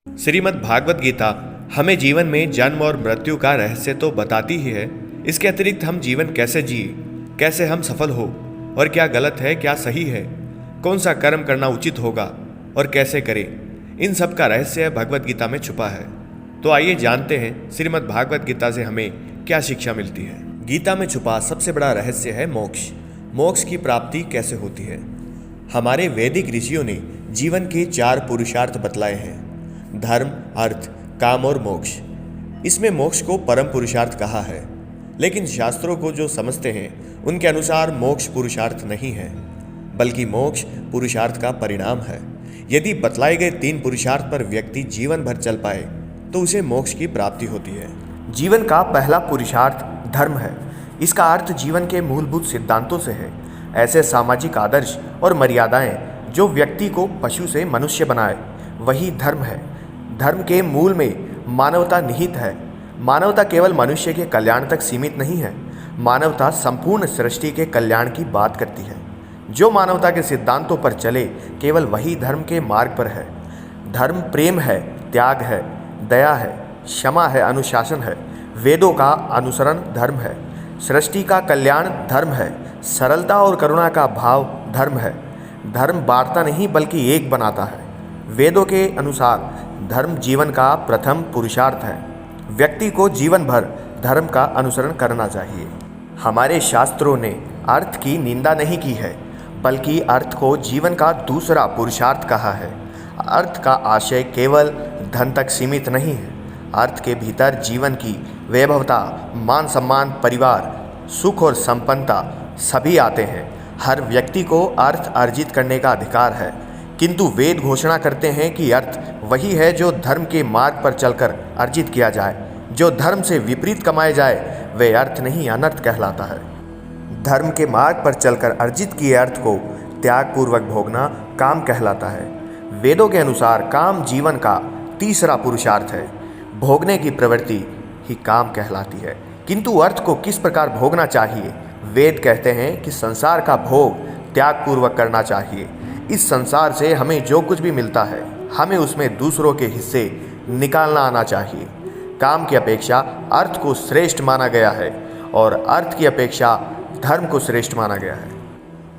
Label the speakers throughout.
Speaker 1: श्रीमद् भागवत गीता हमें जीवन में जन्म और मृत्यु का रहस्य तो बताती ही है। इसके अतिरिक्त हम जीवन कैसे जिए, कैसे हम सफल हो, और क्या गलत है क्या सही है, कौन सा कर्म करना उचित होगा और कैसे करें, इन सब का रहस्य भगवत गीता में छुपा है। तो आइए जानते हैं श्रीमद् भागवत गीता से हमें क्या शिक्षा मिलती है। गीता में छुपा सबसे बड़ा रहस्य है मोक्ष। मोक्ष की प्राप्ति कैसे होती है। हमारे वैदिक ऋषियों ने जीवन के 4 पुरुषार्थ बतलाए हैं: धर्म, अर्थ, काम और मोक्ष। इसमें मोक्ष को परम पुरुषार्थ कहा है, लेकिन शास्त्रों को जो समझते हैं उनके अनुसार मोक्ष पुरुषार्थ नहीं है, बल्कि मोक्ष पुरुषार्थ का परिणाम है। यदि बतलाए गए 3 पुरुषार्थ पर व्यक्ति जीवन भर चल पाए तो उसे मोक्ष की प्राप्ति होती है। जीवन का पहला पुरुषार्थ धर्म है। इसका अर्थ जीवन के मूलभूत सिद्धांतों से है। ऐसे सामाजिक आदर्श और मर्यादाएं जो व्यक्ति को पशु से मनुष्य बनाए, वही धर्म है। धर्म के मूल में मानवता निहित है। मानवता केवल मनुष्य के कल्याण तक सीमित नहीं है। मानवता संपूर्ण सृष्टि के कल्याण की बात करती है। जो मानवता के सिद्धांतों पर चले, केवल वही धर्म के मार्ग पर है। धर्म प्रेम है, त्याग है, दया है, क्षमा है, अनुशासन है। वेदों का अनुसरण धर्म है। सृष्टि का कल्याण धर्म है। सरलता और करुणा का भाव धर्म है। धर्म बांटता नहीं बल्कि एक बनाता है। वेदों के अनुसार धर्म जीवन का प्रथम पुरुषार्थ है। व्यक्ति को जीवन भर धर्म का अनुसरण करना चाहिए। हमारे शास्त्रों ने अर्थ की निंदा नहीं की है, बल्कि अर्थ को जीवन का दूसरा पुरुषार्थ कहा है। अर्थ का आशय केवल धन तक सीमित नहीं है। अर्थ के भीतर जीवन की वैभवता, मान सम्मान, परिवार, सुख और संपन्नता सभी आते हैं। हर व्यक्ति को अर्थ अर्जित करने का अधिकार है, किंतु वेद घोषणा करते हैं कि अर्थ वही है जो धर्म के मार्ग पर चलकर अर्जित किया जाए। जो धर्म से विपरीत कमाए जाए वे अर्थ नहीं, अनर्थ कहलाता है। धर्म के मार्ग पर चलकर अर्जित किए अर्थ को त्यागपूर्वक भोगना काम कहलाता है। वेदों के अनुसार काम जीवन का तीसरा पुरुषार्थ है। भोगने की प्रवृत्ति ही काम कहलाती है। किंतु अर्थ को किस प्रकार भोगना चाहिए? वेद कहते हैं कि संसार का भोग त्यागपूर्वक करना चाहिए। इस संसार से हमें जो कुछ भी मिलता है, हमें उसमें दूसरों के हिस्से निकालना आना चाहिए। काम की अपेक्षा अर्थ को श्रेष्ठ माना गया है और अर्थ की अपेक्षा धर्म को श्रेष्ठ माना गया है।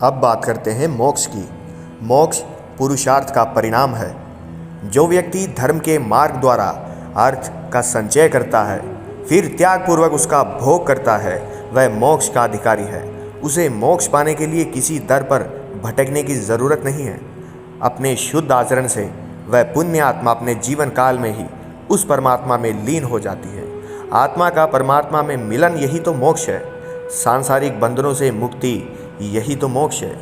Speaker 1: अब बात करते हैं मोक्ष की। मोक्ष पुरुषार्थ का परिणाम है। जो व्यक्ति धर्म के मार्ग द्वारा अर्थ का संचय करता है, फिर त्यागपूर्वक उसका भोग करता है, वह मोक्ष का अधिकारी है। उसे मोक्ष पाने के लिए किसी दर पर भटकने की ज़रूरत नहीं है। अपने शुद्ध आचरण से वह पुण्य आत्मा अपने जीवन काल में ही उस परमात्मा में लीन हो जाती है। आत्मा का परमात्मा में मिलन यही तो मोक्ष है। सांसारिक बंधनों से मुक्ति यही तो मोक्ष है।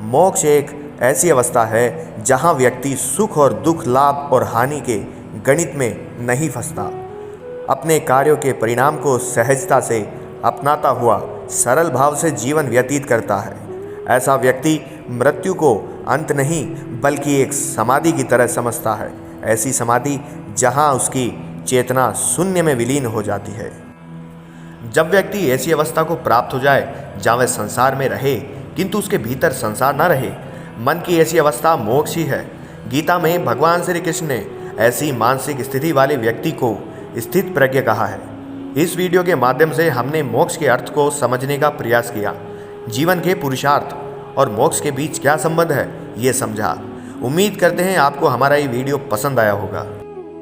Speaker 1: मोक्ष एक ऐसी अवस्था है जहाँ व्यक्ति सुख और दुख, लाभ और हानि के गणित में नहीं फंसता। अपने कार्यों के परिणाम को सहजता से अपनाता हुआ सरल भाव से जीवन व्यतीत करता है। ऐसा व्यक्ति मृत्यु को अंत नहीं बल्कि एक समाधि की तरह समझता है। ऐसी समाधि जहाँ उसकी चेतना शून्य में विलीन हो जाती है। जब व्यक्ति ऐसी अवस्था को प्राप्त हो जाए जहाँ वह संसार में रहे किंतु उसके भीतर संसार न रहे, मन की ऐसी अवस्था मोक्ष ही है। गीता में भगवान श्री कृष्ण ने ऐसी मानसिक स्थिति वाले व्यक्ति को स्थित प्रज्ञ कहा है। इस वीडियो के माध्यम से हमने मोक्ष के अर्थ को समझने का प्रयास किया। जीवन के पुरुषार्थ और मोक्ष के बीच क्या संबंध है, ये समझा। उम्मीद करते हैं आपको हमारा ये वीडियो पसंद आया होगा।